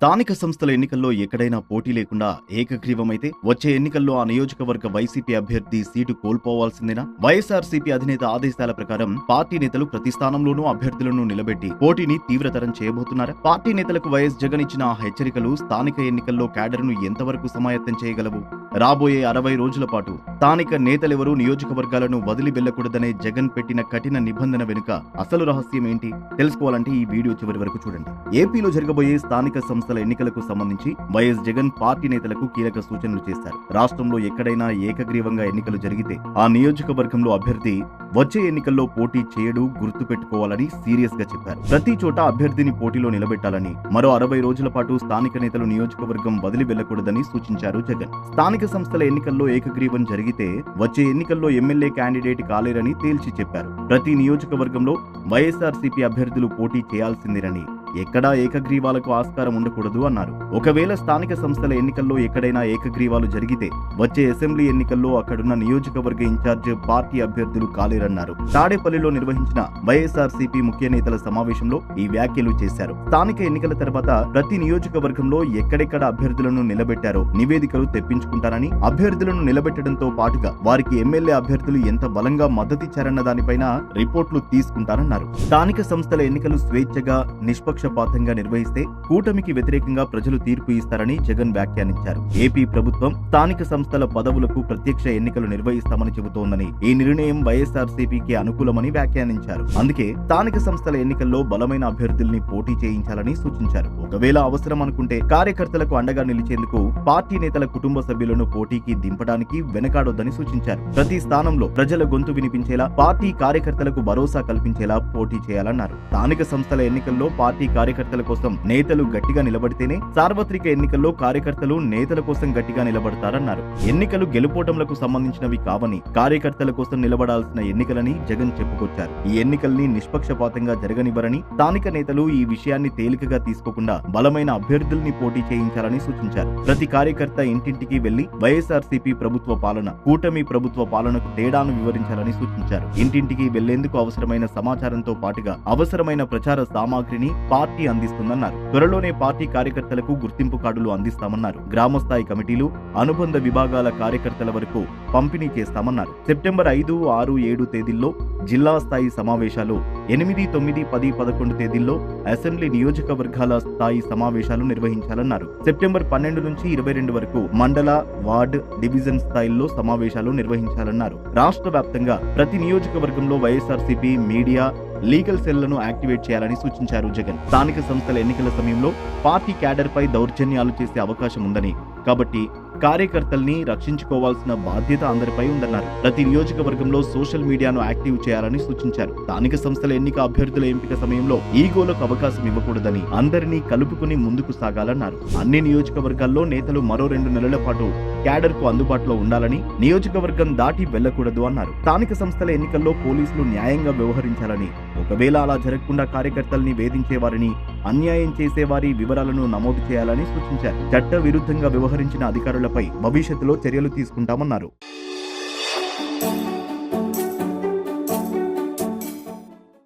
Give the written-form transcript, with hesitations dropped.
స్థానిక సంస్థల ఎన్నికల్లో ఎక్కడైనా పోటీ లేకుండా ఏకగ్రీవమైతే వచ్చే ఎన్నికల్లో ఆ నియోజకవర్గ వైసీపీ అభ్యర్థి సీటు కోల్పోవాల్సిందేనా? వైఎస్ఆర్సీపీ అధినేత ఆదేశాల ప్రకారం పార్టీ నేతలు ప్రతి స్థానంలోనూ అభ్యర్థులను నిలబెట్టి పోటీని తీవ్రతరం చేయబోతున్నారా? పార్టీ నేతలకు వైఎస్ జగన్ ఇచ్చిన ఆ హెచ్చరికలు స్థానిక ఎన్నికల్లో క్యాడర్ను ఎంతవరకు సమాయత్తం చేయగలవు? రాబోయే 60 రోజుల పాటు స్థానిక నేతలెవరూ నియోజకవర్గాలను వదిలి వెళ్లకూడదనే జగన్ పెట్టిన కఠిన నిబంధన వెనుక అసలు రహస్యం ఏంటి? తెలుసుకోవాలంటే ఈ వీడియో చివరి వరకు చూడండి. ఏపీలో జరగబోయే స్థానిక సంస్థల ఎన్నికలకు సంబంధించి వైఎస్ జగన్ పార్టీ నేతలకు కీలక సూచనలు చేశారు. రాష్ట్రంలో ఎక్కడైనా ఏకగ్రీవంగా ఎన్నికలు జరిగితే ఆ నియోజకవర్గంలో అభ్యర్థి వచ్చే ఎన్నికల్లో పోటీ చేయడు గుర్తు పెట్టుకోవాలని సీరియస్ గా చెప్పారు. ప్రతి చోట అభ్యర్థిని పోటీలో నిలబెట్టాలని, మరో 60 రోజుల పాటు స్థానిక నేతలు నియోజకవర్గం వదిలి వెళ్లకూడదని సూచించారు జగన్. స్థానిక సంస్థల ఎన్నికల్లో ఏకగ్రీవం జరిగితే వచ్చే ఎన్నికల్లో ఎమ్మెల్యే క్యాండిడేట్ కాలేరని తేల్చి చెప్పారు. ప్రతి నియోజకవర్గంలో వైఎస్ఆర్సీపీ అభ్యర్థులు పోటీ చేయాల్సిందేనని, ఎక్కడా ఏకగ్రీవాలకు ఆస్కారం ఉండకూడదు అన్నారు. ఒకవేళ స్థానిక సంస్థల ఎన్నికల్లో ఎక్కడైనా ఏకగ్రీవాలు జరిగితే వచ్చే అసెంబ్లీ ఎన్నికల్లో అక్కడున్న నియోజకవర్గ ఇన్ఛార్జ్ పార్టీ అభ్యర్థులు కాలేరన్నారు. తాడేపల్లిలో నిర్వహించిన వైఎస్ఆర్సీపీ ముఖ్య నేతల సమావేశంలో ఈ వ్యాఖ్యలు చేశారు. స్థానిక ఎన్నికల తర్వాత ప్రతి నియోజకవర్గంలో ఎక్కడెక్కడ అభ్యర్థులను నిలబెట్టారో నివేదికలు తెప్పించుకుంటారని, అభ్యర్థులను నిలబెట్టడంతో పాటుగా వారికి ఎమ్మెల్యే అభ్యర్థులు ఎంత బలంగా మద్దతిచ్చారన్న దానిపైన రిపోర్టులు తీసుకుంటారన్నారు. స్థానిక సంస్థల ఎన్నికలు స్వేచ్ఛగా నిష్పక్షపాతంగా నిర్వహిస్తే కూటమికి వ్యతిరేకంగా ప్రజలు తీర్పు ఇస్తారని జగన్ వ్యాఖ్యానించారు. ఏపీ ప్రభుత్వం స్థానిక సంస్థల పదవులకు ప్రత్యక్ష ఎన్నికలు నిర్వహిస్తామని చెబుతోందని, ఈ నిర్ణయం వైఎస్ఆర్సీపీకి అనుకూలమని వ్యాఖ్యానించారు. అందుకే స్థానిక సంస్థల ఎన్నికల్లో బలమైన అభ్యర్థుల్ని పోటీ చేయించాలని సూచించారు. ఒకవేళ అవసరం అనుకుంటే కార్యకర్తలకు అండగా నిలిచేందుకు పార్టీ నేతల కుటుంబ సభ్యులను పోటీకి దింపడానికి వెనకాడొద్దని సూచించారు. ప్రతి స్థానంలో ప్రజల గొంతు వినిపించేలా, పార్టీ కార్యకర్తలకు భరోసా కల్పించేలా పోటీ చేయాలన్నారు. స్థానిక సంస్థల ఎన్నికల్లో పార్టీ కార్యకర్తల కోసం నేతలు గట్టిగా నిలబడితేనే సార్వత్రిక ఎన్నికల్లో కార్యకర్తలు నేతల కోసం గట్టిగా నిలబడతారన్నారు. ఎన్నికలు గెలుపోటములకు సంబంధించినవి కావని, కార్యకర్తల కోసం నిలబడాల్సిన ఎన్నికలని జగన్ చెప్పుకొచ్చారు. ఈ ఎన్నికల్ని నిష్పక్షపాతంగా జరగనివ్వరని, స్థానిక నేతలు ఈ విషయాన్ని తేలికగా తీసుకోకుండా బలమైన అభ్యర్థుల్ని పోటీ చేయించాలని సూచించారు. ప్రతి కార్యకర్త ఇంటింటికి వెళ్లి వైఎస్ఆర్సీపీ ప్రభుత్వ పాలన, కూటమి ప్రభుత్వ పాలనకు తేడాను వివరించాలని సూచించారు. ఇంటింటికి వెళ్లేందుకు అవసరమైన సమాచారంతో పాటుగా అవసరమైన ప్రచార సామాగ్రిని పార్టీ అందిస్తుందన్నారు. త్వరలోనే పార్టీ కార్యకర్తలకు గుర్తింపు కార్డులు అందిస్తామన్నారు. గ్రామస్థాయి కమిటీలు, అనుబంధ విభాగాల కార్యకర్తల వరకు పంపిణీ చేస్తామన్నారు. సెప్టెంబర్ 5, 6, 7 తేదీల్లో జిల్లా స్థాయి సమావేశాలు, 8, 9, 10, 11 తేదీల్లో అసెంబ్లీ నియోజకవర్గాల స్థాయి సమావేశాలు నిర్వహించాలన్నారు. సెప్టెంబర్ 12 నుంచి 22 వరకు మండల, వార్డ్, డివిజన్ స్థాయిల్లో సమావేశాలు నిర్వహించాలన్నారు. రాష్ట్ర వ్యాప్తంగా ప్రతి నియోజకవర్గంలో వైఎస్ఆర్సీపీ మీడియా, లీగల్ సెల్లను యాక్టివేట్ చేయాలని సూచించారు జగన్. స్థానిక సంస్థల ఎన్నికల సమయంలో పార్టీ క్యాడర్ పై దౌర్జన్యాలు చేసే అవకాశం ఉందని, కాబట్టి కార్యకర్తల్ని రక్షించుకోవాల్సిన బాధ్యత అందరిపై ఉందన్నారు. ప్రతి నియోజకవర్గంలో సోషల్ మీడియాను యాక్టివ్ చేయాలని సూచించారు. స్థానిక సంస్థల ఎన్నిక అభ్యర్థుల ఎంపిక సమయంలో ఈగోలకు అవకాశం ఇవ్వకూడదని, అందరినీ కలుపుకుని ముందుకు సాగాలన్నారు. అన్ని నియోజకవర్గాల్లో నేతలు మరో 2 నెలల పాటు క్యాడర్ కు అందుబాటులో ఉండాలని, నియోజకవర్గం దాటి వెళ్లకూడదు అన్నారు. స్థానిక సంస్థల ఎన్నికల్లో పోలీసులు న్యాయంగా వ్యవహరించాలని, ఒకవేళ అలా జరగకుండా కార్యకర్తల్ని వేధించేవారిని, అన్యాయం చేసేవారి వివరాలను నమోదు చేయాలని సూచించారు. చట్ట విరుద్ధంగా వ్యవహరించిన అధికారులపై భవిష్యత్తులో చర్యలు తీసుకుంటామన్నారు.